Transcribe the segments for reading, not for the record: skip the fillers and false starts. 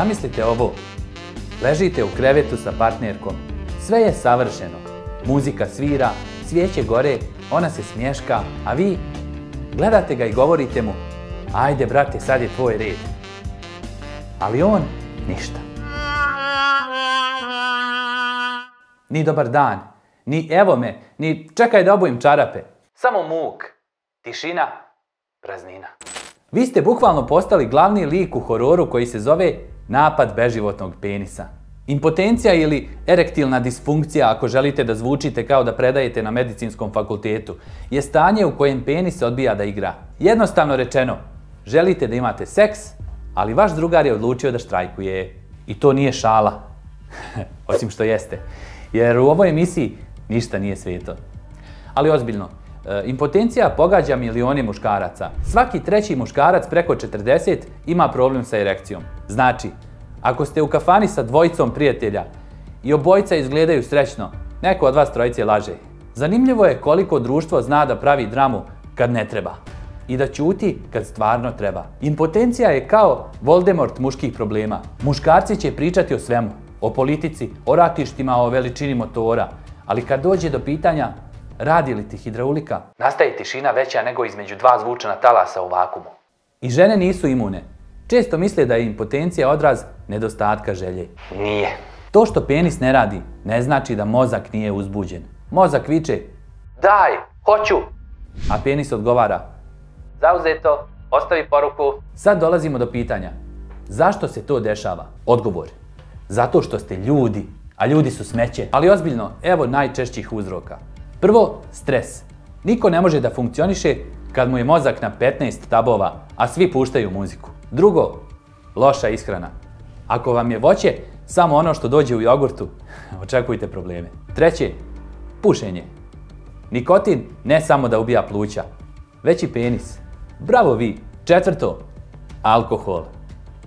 Zamislite ovo. Ležite u krevetu sa partnerkom. Sve je savršeno. Muzika svira, svijeće gore, ona se smješka, a vi gledate ga i govorite mu: ajde brate, sad je tvoj red. Ali on ništa. Ni dobar dan, ni evo me, ni čekaj da obujem čarape. Samo muk, tišina, praznina. Vi ste bukvalno postali glavni lik u hororu koji se zove napad beživotnog penisa. Impotencija ili erektilna disfunkcija, ako želite da zvučite kao da predajete na medicinskom fakultetu, je stanje u kojem penis odbija da igra. Jednostavno rečeno, želite da imate seks, ali vaš drugar je odlučio da štrajkuje. I to nije šala. Osim što jeste. Jer u ovoj emisiji ništa nije sveto. Ali ozbiljno, impotencija pogađa milione muškaraca. Svaki treći muškarac preko 40 ima problem sa erekcijom. Znači, ako ste u kafani sa dvojicom prijatelja i obojica izgledaju srećno, neko od vas trojice laže. Zanimljivo je koliko društvo zna da pravi dramu kad ne treba i da ćuti kad stvarno treba. Impotencija je kao Voldemort muških problema. Muškarci će pričati o svemu, o politici, o ratištima, o veličini motora, ali kad dođe do pitanja radi li ti hidraulika, nastaje tišina veća nego između dva zvučana talasa u vakumu. I žene nisu imune. Često misle da je impotencija odraz nedostatka želje. Nije. To što penis ne radi ne znači da mozak nije uzbuđen. Mozak viče: daj, hoću! A penis odgovara: zauzeto, ostavi poruku. Sad dolazimo do pitanja: zašto se to dešava? Odgovor: zato što ste ljudi, a ljudi su smeće. Ali ozbiljno, evo najčešćih uzroka. Prvo, stres. Niko ne može da funkcioniše kad mu je mozak na 15 tabova, a svi puštaju muziku. Drugo, loša ishrana. Ako vam je voće samo ono što dođe u jogurtu, očekujte probleme. Treće, pušenje. Nikotin ne samo da ubija pluća, već i penis. Bravo vi. Četvrto, alkohol.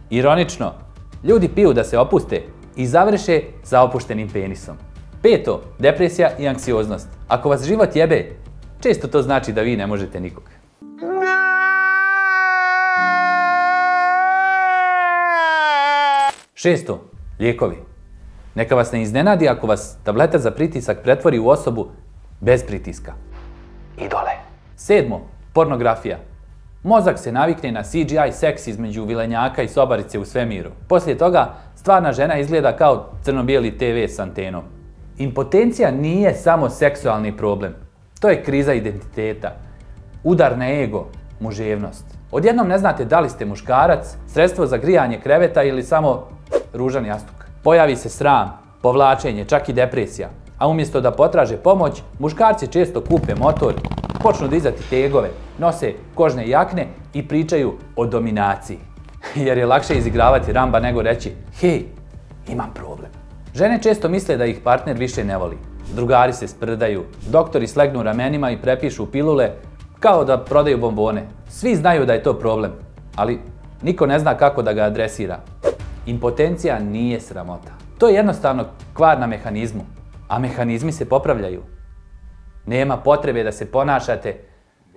Ironično, ljudi piju da se opuste i završe sa opuštenim penisom. Peto, depresija i anksioznost. Ako vas život jebe, često to znači da vi ne možete nikog. Šesto, lijekovi. Neka vas ne iznenadi ako vas tableta za pritisak pretvori u osobu bez pritiska. Idole. Sedmo, pornografija. Mozak se navikne na CGI seks između vilenjaka i sobarice u svemiru. Poslije toga stvarna žena izgleda kao crno-bijeli TV s antenom. Impotencija nije samo seksualni problem. To je kriza identiteta. Udar na ego, muževnost. Odjednom ne znate da li ste muškarac, sredstvo za grijanje kreveta ili samo ružan jastuk. Pojavi se sram, povlačenje, čak i depresija. A umjesto da potraže pomoć, muškarci često kupe motor, počnu dizati tegove, nose kožne jakne i pričaju o dominaciji. Jer je lakše izigravati Ramba nego reći: hej, imam problem. Žene često misle da ih partner više ne voli. Drugari se sprdaju, doktori slegnu ramenima i prepišu pilule kao da prodaju bombone. Svi znaju da je to problem, ali niko ne zna kako da ga adresira. Impotencija nije sramota. To je jednostavno kvar na mehanizmu, a mehanizmi se popravljaju. Nema potrebe da se ponašate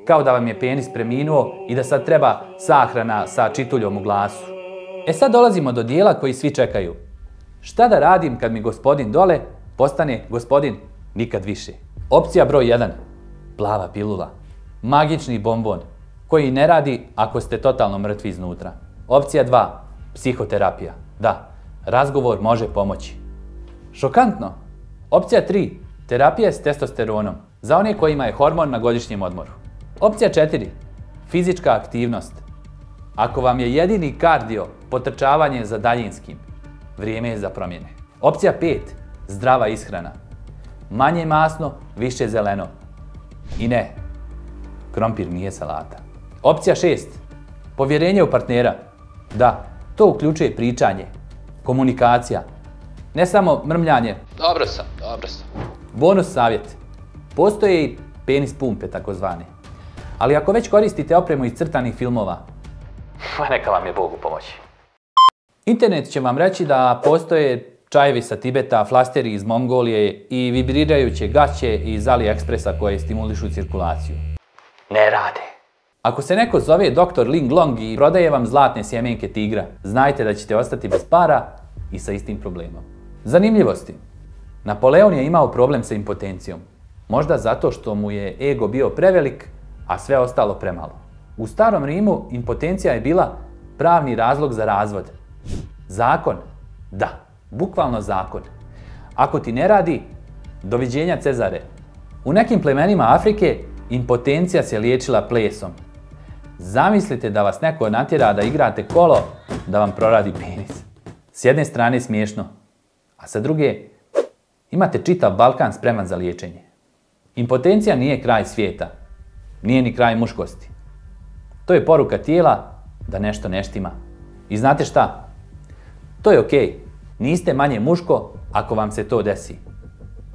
kao da vam je penis preminuo i da sad treba sahrana sa čituljom u glasu. E sad dolazimo do dijela koji svi čekaju. Šta da radim kad mi gospodin dole postane gospodin nikad više? Opcija broj 1. Plava pilula. Magični bonbon koji ne radi ako ste totalno mrtvi iznutra. Opcija 2. Psihoterapija. Da, razgovor može pomoći. Šokantno. Opcija 3. Terapija s testosteronom. Za one kojima je hormon na godišnjem odmoru. Opcija 4. Fizička aktivnost. Ako vam je jedini kardio potrčavanje za daljinskim, vrijeme je za promjene. Opcija 5. Zdrava ishrana. Manje masno, više zeleno. I ne, krompir nije salata. Opcija 6. Povjerenje u partnera. Da, to uključuje pričanje, komunikacija. Ne samo mrmljanje. Dobro sam. Bonus savjet. Postoje i penis pumpe takozvane. Ali ako već koristite opremu iz crtanih filmova, neka vam je Bog u pomoći. Internet će vam reći da postoje čajevi sa Tibeta, flasteri iz Mongolije i vibrirajuće gaće iz AliExpressa koje stimulišu cirkulaciju. Ne rade. Ako se neko zove Dr. Ling Long i prodaje vam zlatne sjemenke tigra, znajte da ćete ostati bez para i sa istim problemom. Zanimljivosti. Napoleon je imao problem sa impotencijom. Možda zato što mu je ego bio prevelik, a sve ostalo premalo. U starom Rimu impotencija je bila pravni razlog za razvod. Zakon? Da, bukvalno zakon. Ako ti ne radi, doviđenja Cezare. U nekim plemenima Afrike impotencija se liječila plesom. Zamislite da vas neko natjera da igrate kolo, da vam proradi penis. S jedne strane smiješno, a sa druge imate čitav Balkan spreman za liječenje. Impotencija nije kraj svijeta, nije ni kraj muškosti. To je poruka tijela da nešto ne štima. I znate šta? To je okej. Niste manje muško ako vam se to desi.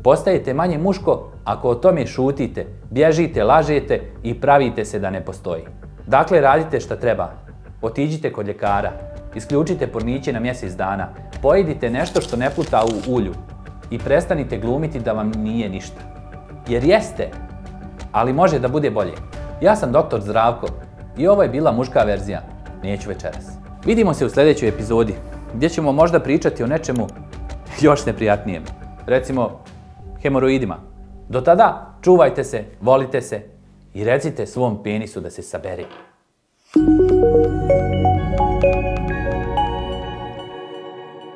Postajete manje muško ako o tome šutite, bježite, lažete i pravite se da ne postoji. Dakle, radite šta treba. Otiđite kod ljekara, isključite porniće na mjesec dana, pojedite nešto što ne pluta u ulju i prestanite glumiti da vam nije ništa. Jer jeste, ali može da bude bolje. Ja sam dr. Zdravko i ovo je bila muška verzija. Neću večeras. Vidimo se u sljedećoj epizodi, gdje ćemo možda pričati o nečemu još neprijatnijem. Recimo, hemoroidima. Do tada, čuvajte se, volite se i recite svom penisu da se sabere.